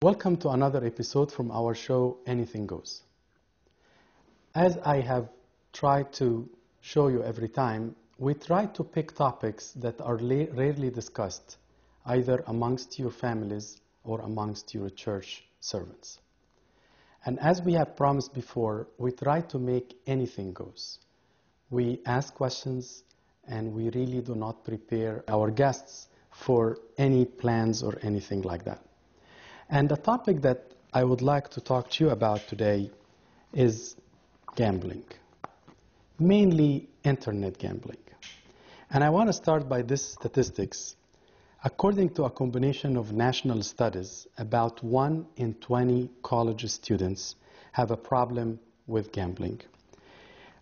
Welcome to another episode from our show, Anything Goes. As I have tried to show you every time, we try to pick topics that are rarely discussed, either amongst your families or amongst your church servants. And as we have promised before, we try to make anything goes. We ask questions and we really do not prepare our guests for any plans or anything like that. And the topic that I would like to talk to you about today is gambling, mainly internet gambling. And I want to start by this statistics. According to a combination of national studies, about 1 in 20 college students have a problem with gambling.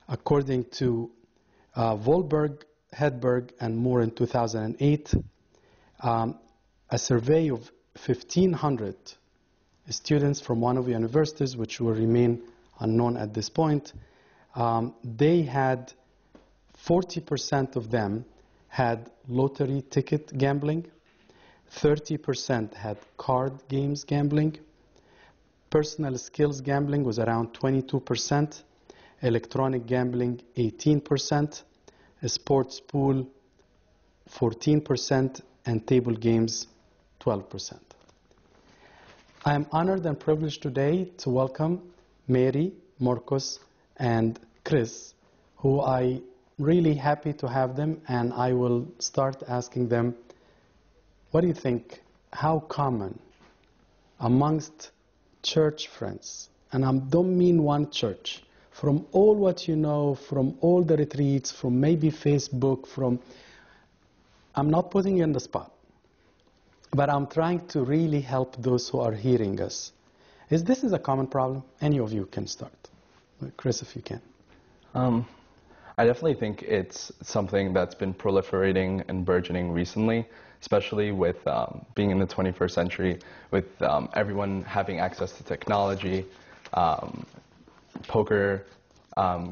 According to Volberg, Hedberg, and Moore in 2008, a survey of 1,500 students from one of the universities, which will remain unknown at this point, they had 40% of them had lottery ticket gambling, 30% had card games gambling, personal skills gambling was around 22%, electronic gambling 18%, a sports pool 14%, and table games 12%. I am honored and privileged today to welcome Mary, Marcus, and Chris, who I really happy to have them, and I will start asking them, what do you think, how common amongst church friends, and I don't mean one church, from all what you know, from all the retreats, from maybe Facebook, I'm not putting you on the spot, but I'm trying to really help those who are hearing us. This is a common problem? Any of you can start. Chris, if you can. I definitely think it's something that's been proliferating and burgeoning recently, especially with being in the 21st century, with everyone having access to technology, poker,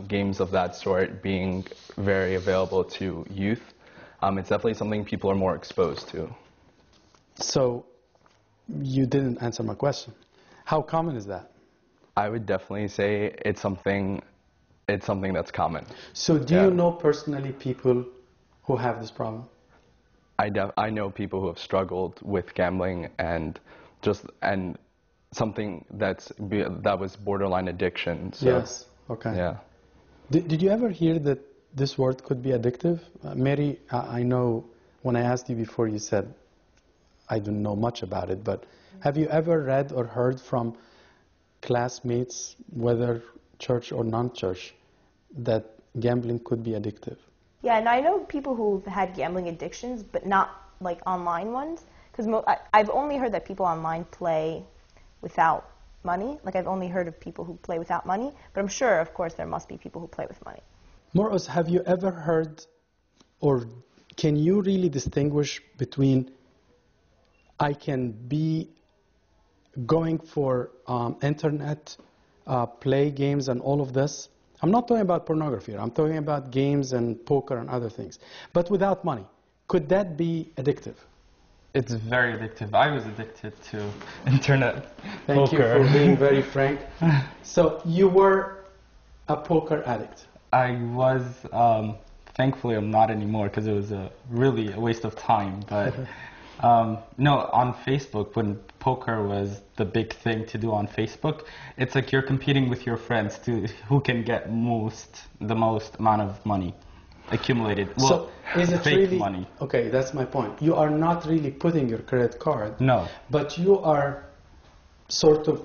games of that sort being very available to youth. It's definitely something people are more exposed to. So, you didn't answer my question. How common is that? I would definitely say it's something that's common. So do you know personally people who have this problem? I know people who have struggled with gambling and something that was borderline addiction. So, yes. Okay. Yeah. Did you ever hear that this word could be addictive? Mary, I know when I asked you before, you said, I don't know much about it, but have you ever read or heard from classmates, whether church or non-church, that gambling could be addictive? Yeah, and I know people who've had gambling addictions, but not like online ones, because I've only heard that people online play without money. Like I've only heard of people who play without money, but I'm sure, of course, there must be people who play with money. Moros, have you ever heard, or can you really distinguish between I can be going for internet, play games and all of this? I'm not talking about pornography. I'm talking about games and poker and other things. But without money, could that be addictive? It's very addictive. I was addicted to internet Thank poker. you for being very frank. So you were a poker addict? I was, thankfully I'm not anymore because it was really a waste of time. But no, on Facebook, when poker was the big thing to do on Facebook, it's like you're competing with your friends to who can get the most amount of money accumulated. Well, so is it fake really, money. Okay, that's my point. You are not really putting your credit card. No. But you are sort of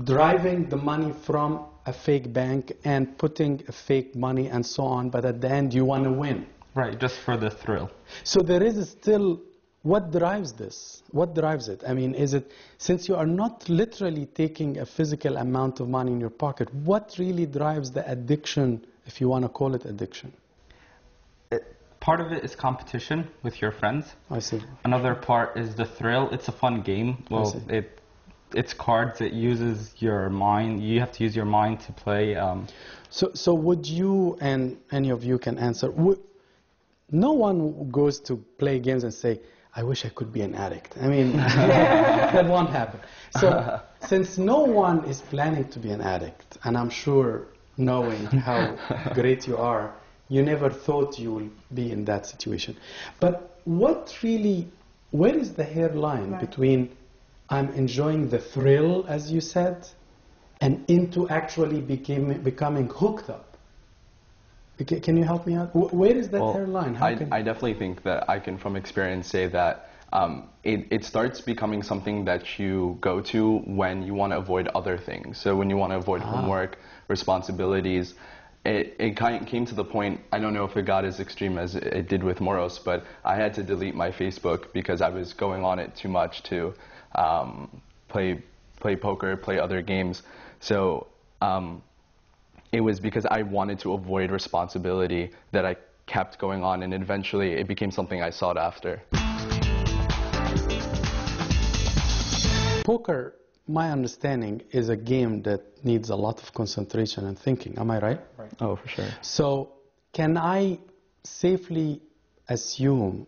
driving the money from a fake bank and putting a fake money and so on, but at the end you want to win. Right, just for the thrill. So there is still, what drives this? What drives it? I mean, is it, since you are not literally taking a physical amount of money in your pocket, what really drives the addiction, if you want to call it addiction? Part of it is competition with your friends. I see. Another part is the thrill. It's a fun game. Well, it's cards. It uses your mind. You have to use your mind to play. So would you, and any of you can answer, no one goes to play games and say, I wish I could be an addict. I mean, that won't happen. So, since no one is planning to be an addict, and I'm sure knowing how great you are, you never thought you will be in that situation. But where is the hairline between I'm enjoying the thrill, as you said, and into actually becoming hooked up? Can you help me out? Where is that hairline? I definitely think that I can, from experience, say that it starts becoming something that you go to when you want to avoid other things. So when you want to avoid homework, responsibilities, it came to the point, I don't know if it got as extreme as it did with Moros, but I had to delete my Facebook because I was going on it too much to play poker, play other games. So it was because I wanted to avoid responsibility that I kept going on, and eventually it became something I sought after. Poker, my understanding, is a game that needs a lot of concentration and thinking. Am I right? Right. Oh, for sure. So can I safely assume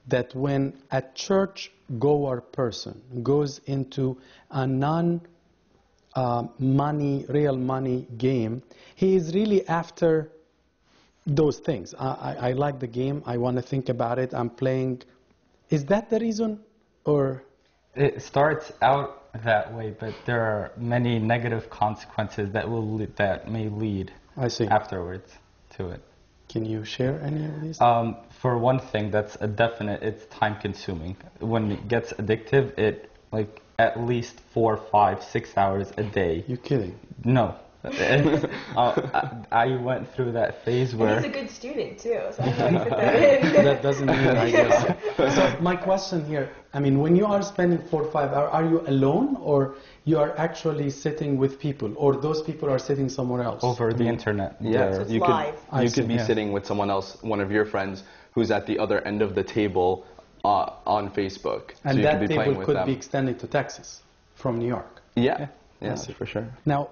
that when a church-goer person goes into a real money game, he is really after those things? I like the game, I want to think about it, I'm playing. Is that the reason? Or it starts out that way, but there are many negative consequences that may lead afterwards to it. Can you share any of these? For one thing, that's a definite. It's time consuming. When it gets addictive, it at least 4, 5, 6 hours a day. You're kidding? No. I went through that phase where... And he's a good student, too, so I know you put that in. That doesn't mean, I guess. So my question here, I mean, when you are spending 4 or 5 hours, are you alone, or you are actually sitting with people, or those people are sitting somewhere else? Over the internet. Yeah, so it's live. You could be sitting with someone else, one of your friends, who's at the other end of the table on Facebook. And so you that could be table playing with could them. be extended to Texas from New York. Yeah, for sure. Now,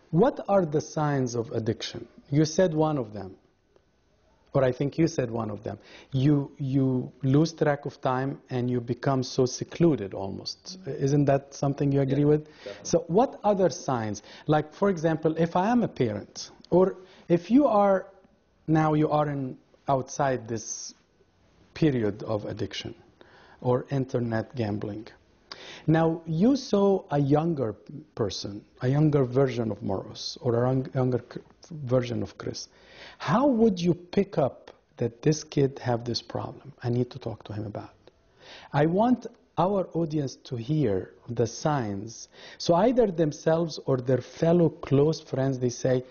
what are the signs of addiction? You said one of them, or I think you said one of them. You lose track of time and you become so secluded almost. Isn't that something you agree with? Definitely. So what other signs? Like, for example, if I am a parent, or if you are outside this period of addiction or internet gambling. Now, you saw a younger person, a younger version of Moros, or a younger version of Chris. How would you pick up that this kid have this problem? I need to talk to him about it. I want our audience to hear the signs. So either themselves or their fellow close friends, they say,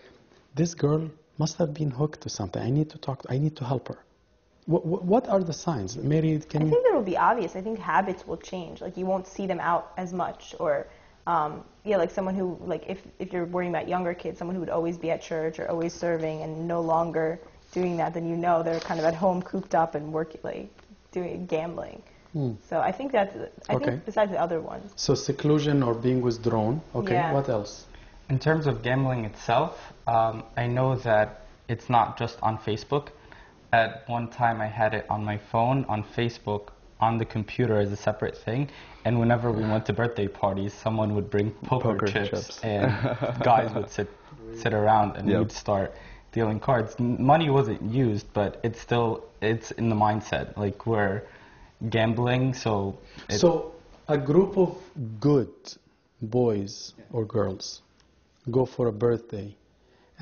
this girl must have been hooked to something. I need to help her. What are the signs? Mary, can you? I think that will be obvious. I think habits will change. Like, you won't see them out as much, or like someone who, like, if you're worrying about younger kids, someone who would always be at church or always serving and no longer doing that, then they're kind of at home cooped up and working, like doing gambling. So I think I think besides the other ones. So seclusion or being withdrawn. Okay. Yeah. What else? In terms of gambling itself, I know that it's not just on Facebook. At one time, I had it on my phone, on Facebook, on the computer as a separate thing. And whenever we went to birthday parties, someone would bring poker chips, and guys would sit around and we'd start dealing cards. Money wasn't used, but it's in the mindset. Like, we're gambling, so a group of good boys or girls go for a birthday,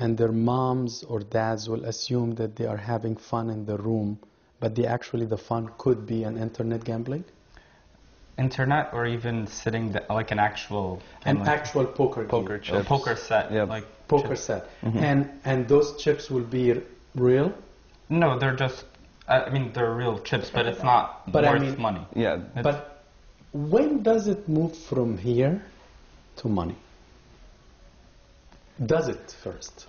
and their moms or dads will assume that they are having fun in the room, but the fun could be an internet gambling? Internet, or even sitting like an actual poker chips. Poker set. Yep. Like poker chips. set. Mm-hmm. And those chips will be real? No, they're just, they're real chips, but it's not worth money. Yeah. But when does it move from here to money? Does it first?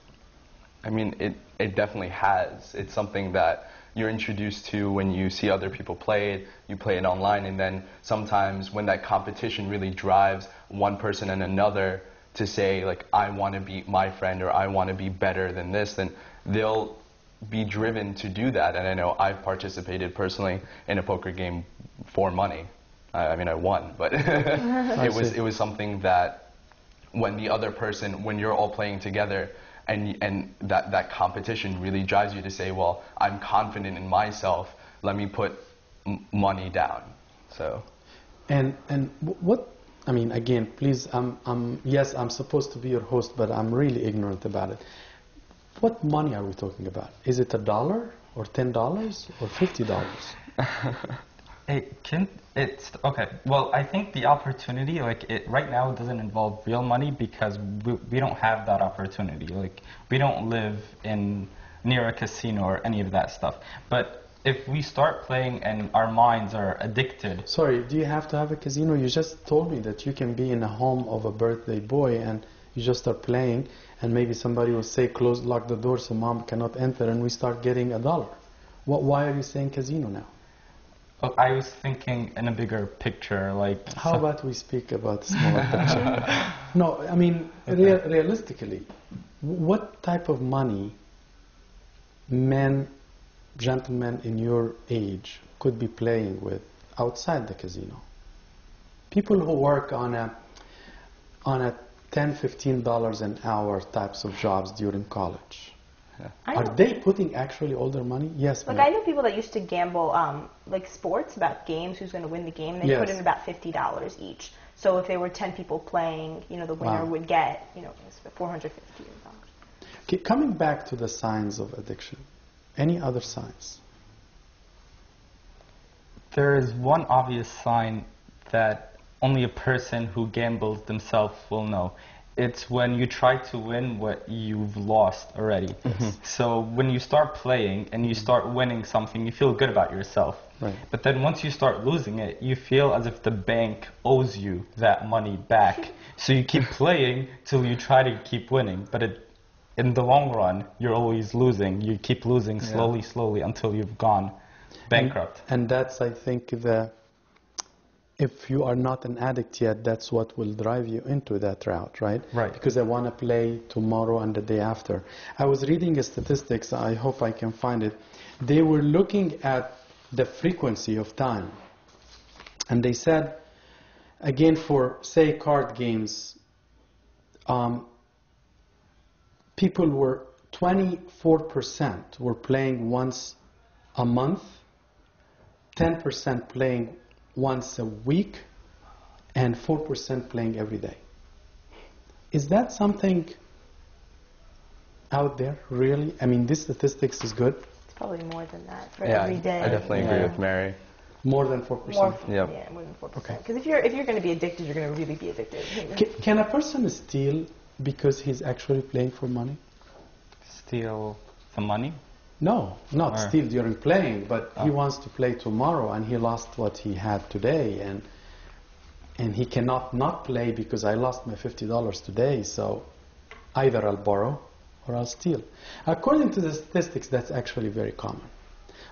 It definitely has. It's something that you're introduced to when you see other people play it, you play it online, and then sometimes when that competition really drives one person and another to say, like, I want to beat my friend, or I want to be better than this, then they'll be driven to do that. And I know I've participated personally in a poker game for money. I mean, I won, but it was something that when you're all playing together, and that competition really drives you to say, well, I'm confident in myself. Let me put money down. So. And what? I mean, again, please. Yes, I'm supposed to be your host, but I'm really ignorant about it. What money are we talking about? Is it $1 or $10 or $50? It's okay. Well, I think the opportunity, right now, it doesn't involve real money because we don't have that opportunity. Like, we don't live near a casino or any of that stuff. But if we start playing and our minds are addicted. Sorry, do you have to have a casino? You just told me that you can be in a home of a birthday boy and you just start playing, and maybe somebody will say, lock the door so mom cannot enter, and we start getting $1. Why are you saying casino now? Oh, I was thinking in a bigger picture, like... How about we speak about smaller picture? No, I mean, realistically, what type of money gentlemen in your age could be playing with outside the casino? People who work on a $10, $15 an hour types of jobs during college. Are they putting actually all their money? Yes. Like, I know people that used to gamble, like sports, about games, who's going to win the game. They put in about $50 each. So if there were 10 people playing, the winner would get, $450. Okay, coming back to the signs of addiction, any other signs? There is one obvious sign that only a person who gambles themselves will know. It's when you try to win what you've lost already. Mm-hmm. So when you start playing and you start winning something, you feel good about yourself. Right. But then once you start losing it, you feel as if the bank owes you that money back. So you keep playing till you try to keep winning. But in the long run, you're always losing. You keep losing slowly until you've gone bankrupt. And that's, I think, if you are not an addict yet, that's what will drive you into that route, right? Right. Because I want to play tomorrow and the day after. I was reading a statistics, I hope I can find it. They were looking at the frequency of time. And they said, again, for, say, card games, people were 24% were playing once a month, 10% playing once a week, and 4% playing every day. Is that something out there, really? I mean, this statistics is good. It's probably more than that for every day. I definitely agree with Mary. More than 4%? Yeah, more than 4%. Okay. Because if you're going to be addicted, you're going to really be addicted. Can a person steal because he's actually playing for money? Steal some money? No, not steal during playing, but he wants to play tomorrow and he lost what he had today, and he cannot not play because I lost my $50 today, so either I'll borrow or I'll steal. According to the statistics, that's actually very common.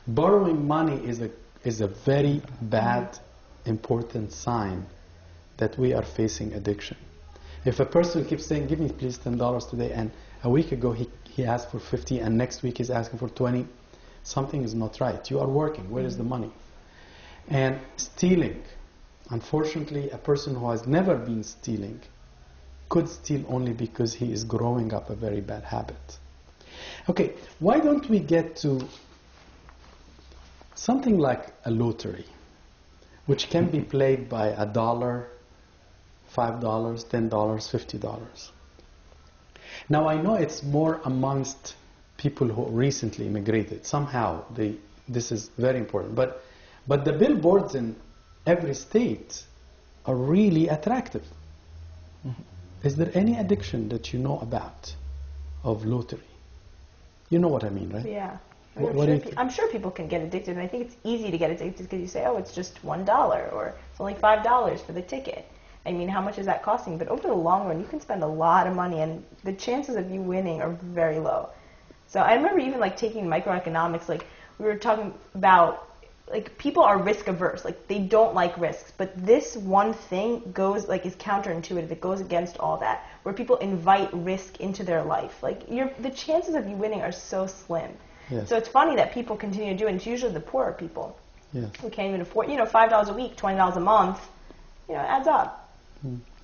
Borrowing money is a very bad, important sign that we are facing addiction. If a person keeps saying, give me please $10 today, and a week ago he asked for 50 and next week he's asking for 20, something is not right. You are working. Where is the money? And stealing. Unfortunately, a person who has never been stealing could steal only because he is growing up a very bad habit. Okay, why don't we get to something like a lottery, which can be played by $1, $5, $10, $50. Now, I know it's more amongst people who recently immigrated. Somehow, this is very important. But the billboards in every state are really attractive. Mm-hmm. Is there any addiction that you know about of lottery? You know what I mean, right? Yeah. I'm sure people can get addicted, and I think it's easy to get addicted because you say, oh, it's just $1 or it's only $5 for the ticket. I mean, how much is that costing? But over the long run, you can spend a lot of money, and the chances of you winning are very low. So I remember even taking microeconomics, we were talking about, people are risk averse, they don't like risks. But this one thing goes, is counterintuitive. It goes against all that, where people invite risk into their life. The chances of you winning are so slim. Yes. So it's funny that people continue to do it. And it's usually the poorer people Yes. who can't even afford, $5 a week, $20 a month, it adds up.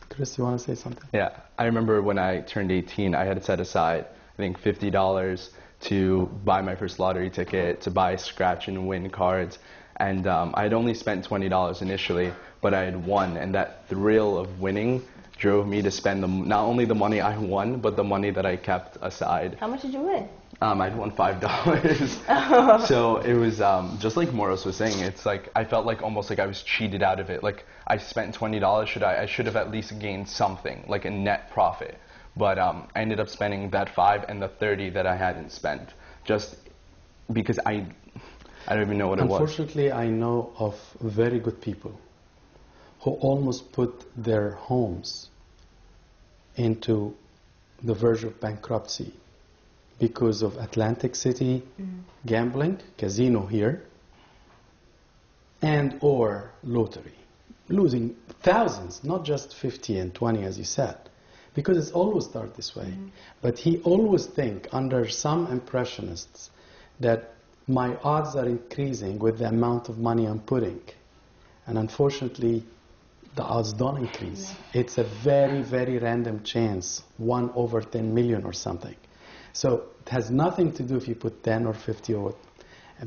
Chris, you want to say something? Yeah, I remember when I turned 18, I had set aside, I think, $50 to buy my first lottery ticket, to buy scratch and win cards. And I had only spent $20 initially, but I had won. And that thrill of winning drove me to spend not only the money I won, but the money that I kept aside. How much did you win? I'd won $5. So it was just like Moros was saying. It's like I felt like almost like I was cheated out of it. Like I spent $20. I should have at least gained something, like a net profit. But I ended up spending that $5 and the $30 that I hadn't spent, just because I don't even know what it was. Unfortunately, I know of very good people who almost put their homes into the verge of bankruptcy because of Atlantic City gambling, casino here, and or lottery. Losing thousands, not just 50 and 20 as you said, because it's always started this way. But he always think under some impressionists that my odds are increasing with the amount of money I'm putting. And unfortunately, the odds don't increase. It's a very, very random chance, 1 over 10 million or something. So it has nothing to do if you put 10 or 50 or what,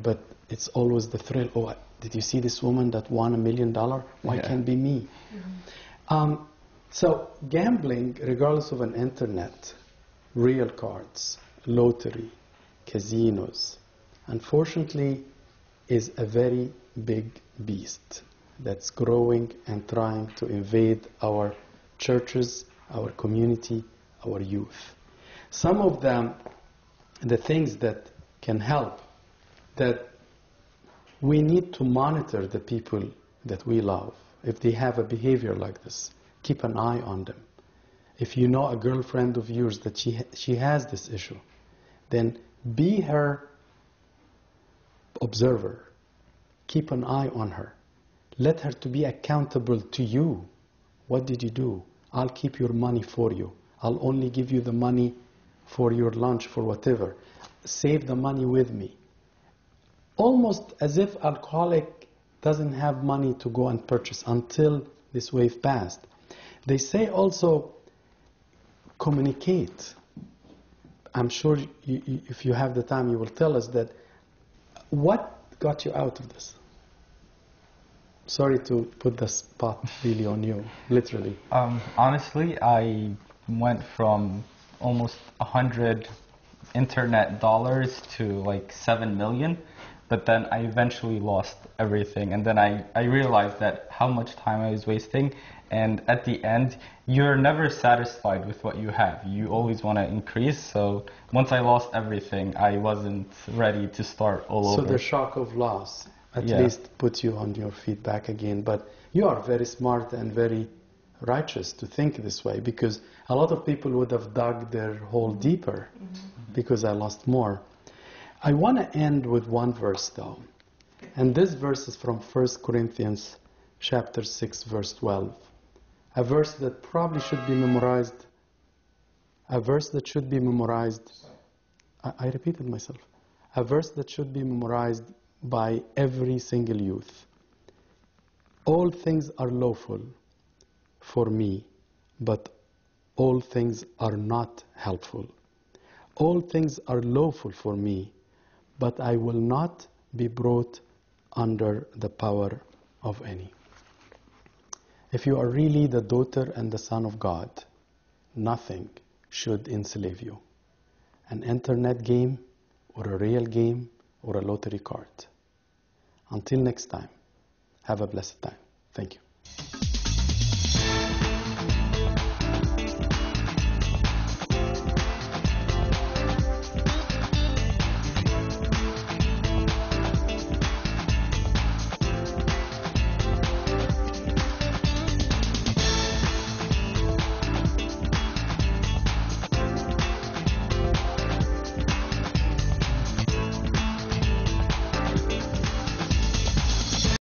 but it's always the thrill. Oh, did you see this woman that won $1 million? Why can't it be me? So gambling, regardless of an internet, real cards, lottery, casinos, unfortunately, is a very big beast that's growing and trying to invade our churches, our community, our youth. Some of them, the things that can help, that we need to monitor the people that we love. If they have a behavior like this, keep an eye on them. If you know a girlfriend of yours that she has this issue, then be her observer. Keep an eye on her. Let her to be accountable to you. What did you do? I'll keep your money for you. I'll only give you the money for your lunch, for whatever. Save the money with me. Almost as if alcoholic doesn't have money to go and purchase until this wave passed. They say also, communicate. I'm sure if you have the time, you will tell us that. What got you out of this? Sorry to put the spot really on you, literally. Honestly, I went from almost 100 internet dollars to like 7 million, but then I eventually lost everything. And then I realized that how much time I was wasting. And at the end, you're never satisfied with what you have. You always want to increase. So once I lost everything, I wasn't ready to start all over. So the shock of loss at least puts you on your feet back again. But you are very smart and very righteous to think this way, because a lot of people would have dug their hole deeper because I lost more. I want to end with one verse though. And this verse is from 1 Corinthians chapter 6, verse 12. A verse that probably should be memorized. A verse that should be memorized. I repeated myself. A verse that should be memorized by every single youth. All things are lawful for me, but all things are not helpful. All things are lawful for me, but I will not be brought under the power of any. If you are really the daughter and the son of God, nothing should enslave you. An internet game, or a real game, or a lottery card. Until next time, have a blessed time. Thank you.